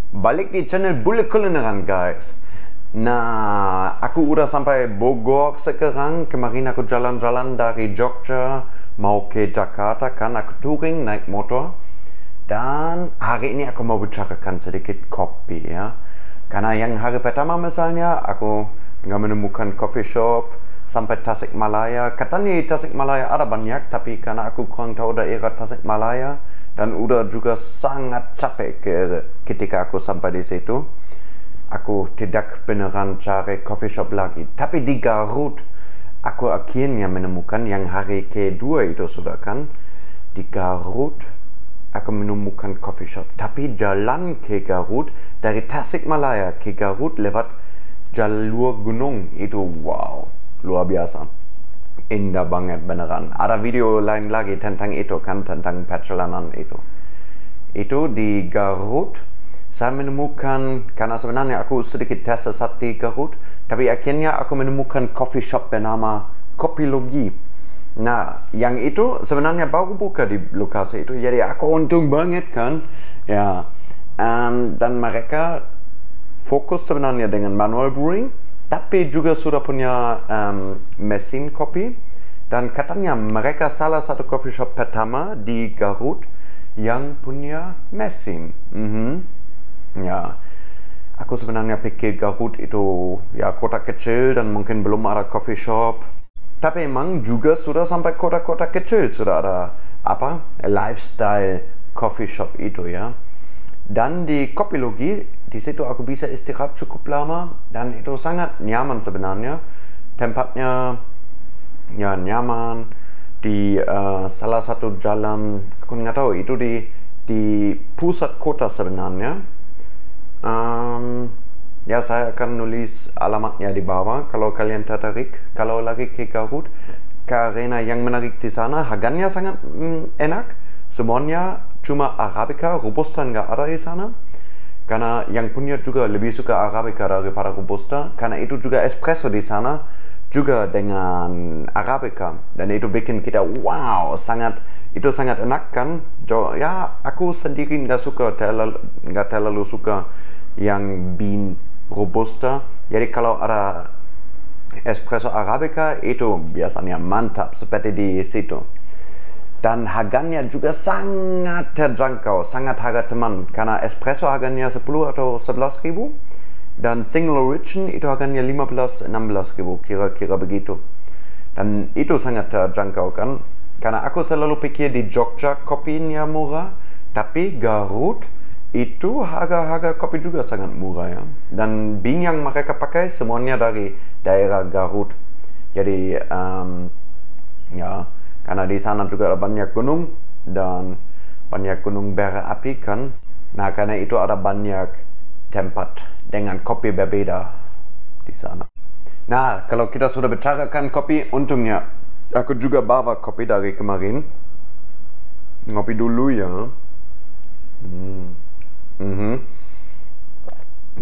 Balik di channel Bule Kulineran, guys. Nah, aku udah sampai Bogor sekarang. Kemarin aku jalan-jalan dari Jogja mau ke Jakarta, kan aku touring naik motor. Dan hari ini aku mau bicarakan sedikit kopi, ya. Karena yang hari pertama misalnya aku nggak menemukan coffee shop sampai Tasikmalaya. Katanya di Tasikmalaya ada banyak, tapi karena aku kurang tahu daerah Tasikmalaya dan udah juga sangat capek ketika aku sampai di situ, aku tidak beneran cari coffee shop lagi. Tapi di Garut aku akhirnya menemukan yang hari kedua itu sudah, kan. Di Garut aku menemukan coffee shop. Tapi jalan ke Garut dari Tasikmalaya ke Garut lewat jalur gunung itu, wow, luar biasa. Indah banget beneran. Ada video lain lagi tentang itu, kan, tentang perjalanan itu. Itu di Garut saya menemukan, karena sebenarnya aku sedikit tersesat di Garut, tapi akhirnya aku menemukan coffee shop bernama Kopilogi. Nah, yang itu sebenarnya baru buka di lokasi itu, jadi aku untung banget, kan, ya. Dan mereka fokus sebenarnya dengan manual brewing, tapi juga sudah punya mesin kopi. Dan katanya mereka salah satu coffee shop pertama di Garut yang punya mesin. Ya, aku sebenarnya pikir Garut itu ya kota kecil dan mungkin belum ada coffee shop. Tapi emang juga sudah sampai kota-kota kecil sudah ada lifestyle coffee shop itu, ya. Dan di Kopilogi, di situ aku bisa istirahat cukup lama dan itu sangat nyaman sebenarnya. Tempatnya ya nyaman di salah satu jalan, aku nggak tahu itu di pusat kota sebenarnya. Ya, saya akan nulis alamatnya di bawah kalau kalian tertarik kalau lagi ke Garut. Karena yang menarik di sana harganya sangat enak. Semuanya cuma Arabica, Robusta nggak ada di sana. Karena yang punya juga lebih suka Arabica daripada Robusta. Karena itu juga espresso di sana juga dengan Arabica. Dan itu bikin kita wow, itu sangat enak, kan. Ya, aku sendiri nggak terlalu suka yang bean Robusta. Jadi kalau ada espresso Arabica itu biasanya mantap seperti di situ. Dan harganya juga sangat terjangkau, sangat harga teman. Karena espresso harganya 10 atau 11 ribu. Dan single origin itu harganya 15-16 ribu, kira-kira begitu. Dan itu sangat terjangkau, kan. Karena aku selalu pikir di Jogja kopinya murah. Tapi Garut itu harga kopi juga sangat murah, ya. Dan bean yang mereka pakai semuanya dari daerah Garut. Jadi ya, karena di sana juga ada banyak gunung dan banyak gunung berapi, kan. Nah, karena itu ada banyak tempat dengan kopi berbeda di sana. Nah, kalau kita sudah bicarakan kopi, untungnya aku juga bawa kopi dari kemarin. Ngopi dulu, ya.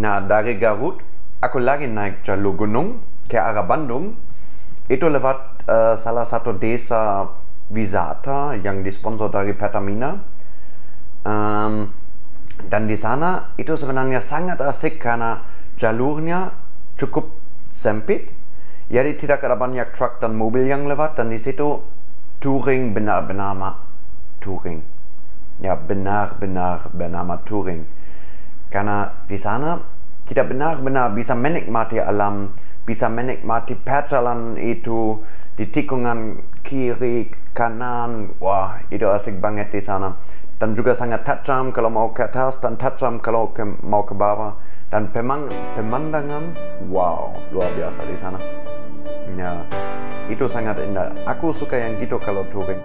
Nah, dari Garut aku lagi naik jalur gunung ke arah Bandung. Itu lewat salah satu desa wisata yang disponsor dari Pertamina. Dan di sana itu sebenarnya sangat asik karena jalurnya cukup sempit. Jadi tidak ada banyak truk dan mobil yang lewat, dan di situ touring benar-benar touring. Ya, benar-benar bernama touring. Karena di sana kita benar-benar bisa menikmati alam, bisa menikmati perjalanan itu di tikungan kiri, kanan. Wah, itu asik banget di sana. Dan juga sangat tajam kalau mau ke atas dan tajam kalau mau ke bawah. Dan pemandangan, wow, luar biasa di sana. Ya, itu sangat indah. Aku suka yang gitu kalau touring.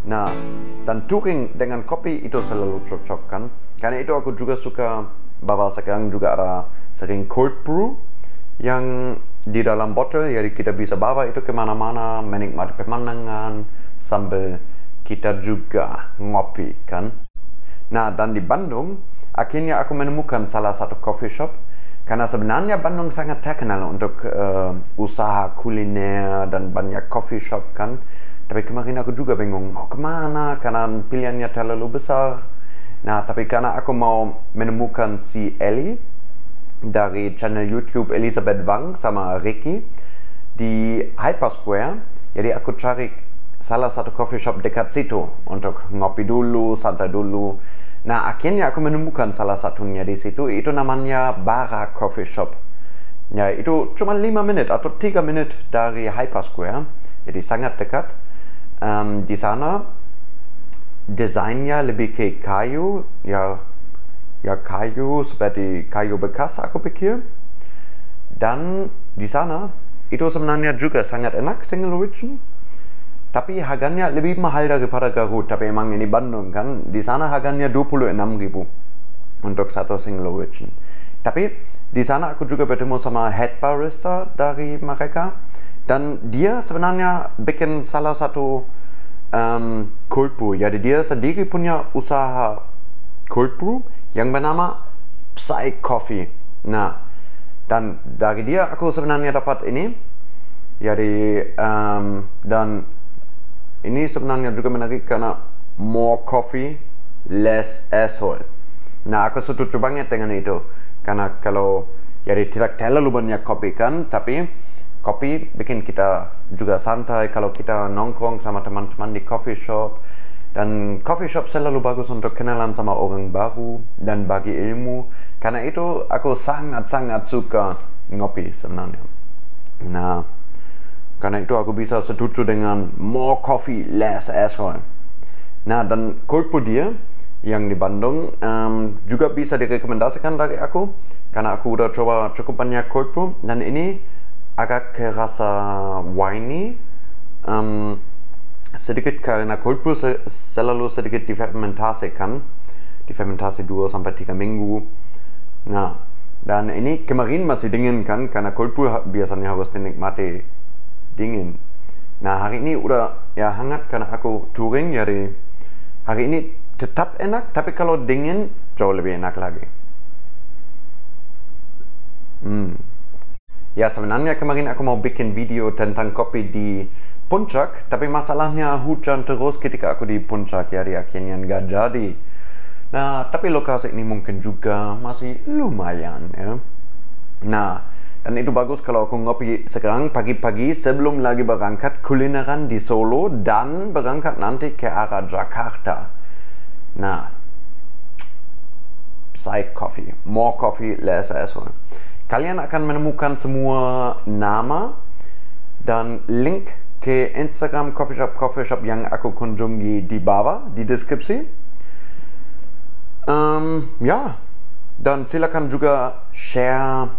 Nah, dan touring dengan kopi itu selalu cocok kan. Karena itu aku juga suka bahwa sekarang juga ada sering cold brew yang di dalam botol, jadi kita bisa bawa itu kemana-mana, menikmati pemandangan sambil kita juga ngopi kan. Nah, dan di Bandung akhirnya aku menemukan salah satu coffee shop, karena sebenarnya Bandung sangat terkenal untuk usaha kuliner dan banyak coffee shop kan. Tapi kemarin aku juga bingung mau kemana karena pilihannya terlalu besar. Nah, tapi karena aku mau menemukan si Ellie dari channel YouTube Elizabeth Wang sama Ricky di Hyper Square, jadi aku cari salah satu coffee shop dekat situ untuk ngopi dulu, santai dulu. Nah, akhirnya aku menemukan salah satunya di situ, itu namanya Bara Coffee Shop. Ya, itu cuma 5 menit atau 3 menit dari Hyper Square, jadi sangat dekat. Di sana desainnya lebih ke kayu, ya kayu seperti kayu bekas aku pikir. Dan di sana itu sebenarnya juga sangat enak single origin, tapi harganya lebih mahal daripada Garut. Tapi emang ini Bandung kan, di sana harganya 26.000 untuk satu single origin. Tapi di sana aku juga bertemu sama head barista dari mereka, dan dia sebenarnya bikin salah satu cold brew. Jadi dia sendiri punya usaha cold brew yang bernama Psy Coffee. Nah, dan dari dia aku sebenarnya dapat ini. Jadi dan ini sebenarnya juga menarik karena more coffee, less asshole. Nah, aku setuju banget dengan itu. Karena kalau jadi tidak terlalu banyak kopi kan, tapi kopi bikin kita juga santai kalau kita nongkrong sama teman-teman di coffee shop. Dan coffee shop selalu bagus untuk kenalan sama orang baru dan bagi ilmu. Karena itu aku sangat-sangat suka ngopi sebenarnya. Nah, karena itu aku bisa setuju dengan more coffee, less asshole. Nah, dan cold brew dia yang di Bandung juga bisa direkomendasikan dari aku. Karena aku udah coba cukup banyak cold brew, dan ini agak kerasa winey, sedikit karena cold brew selalu sedikit difermentasi kan, difermentasi 2-3 minggu. Nah, dan ini kemarin masih dingin kan, karena cold brew biasanya harus dinikmati dingin. Nah, hari ini udah ya hangat karena aku touring, jadi hari ini tetap enak, tapi kalau dingin jauh lebih enak lagi. Ya, sebenarnya kemarin aku mau bikin video tentang kopi di Puncak, tapi masalahnya hujan terus ketika aku di Puncak, jadi akhirnya nggak jadi. Nah, tapi lokasi ini mungkin juga masih lumayan ya. Nah, dan itu bagus kalau aku ngopi sekarang pagi-pagi sebelum lagi berangkat kulineran di Solo dan berangkat nanti ke arah Jakarta. Nah, Psy Coffee, more coffee, less asshole. Kalian akan menemukan semua nama dan link ke Instagram coffee shop yang aku kunjungi di bawah di deskripsi. Ya, dan silakan juga share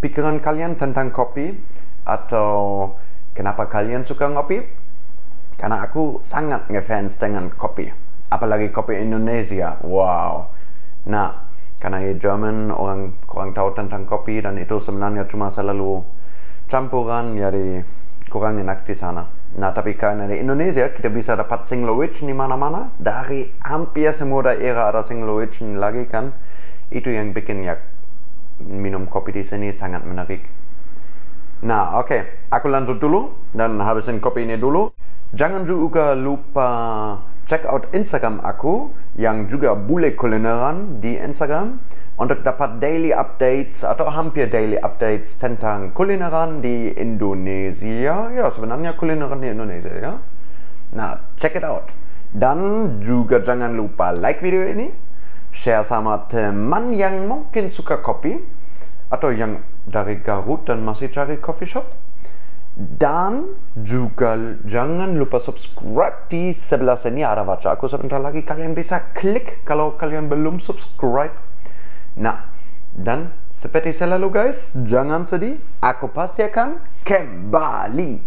pikiran kalian tentang kopi atau kenapa kalian suka ngopi. Karena aku sangat ngefans dengan kopi, apalagi kopi Indonesia. Wow. Nah, karena di Jerman orang kurang tahu tentang kopi, dan itu sebenarnya cuma selalu campuran, jadi kurang enak di sana. Nah, tapi karena di Indonesia kita bisa dapat single origin di mana-mana, dari hampir semua daerah ada single origin lagi kan. Itu yang bikin ya minum kopi di sini sangat menarik. Nah, oke, aku lanjut dulu dan habisin kopi ini dulu. Jangan juga lupa check out Instagram aku yang juga Bule Kulineran di Instagram untuk dapat daily updates atau hampir daily updates tentang kulineran di Indonesia. Ya, sebenarnya kulineran di Indonesia ya. Nah, check it out. Dan juga jangan lupa like video ini, share sama teman yang mungkin suka kopi atau yang dari Garut dan masih cari coffee shop. Dan juga jangan lupa subscribe di sebelah sini, ada baca aku sebentar lagi. Kalian bisa klik kalau kalian belum subscribe. Nah, dan seperti selalu guys, jangan sedih, aku pasti akan kembali.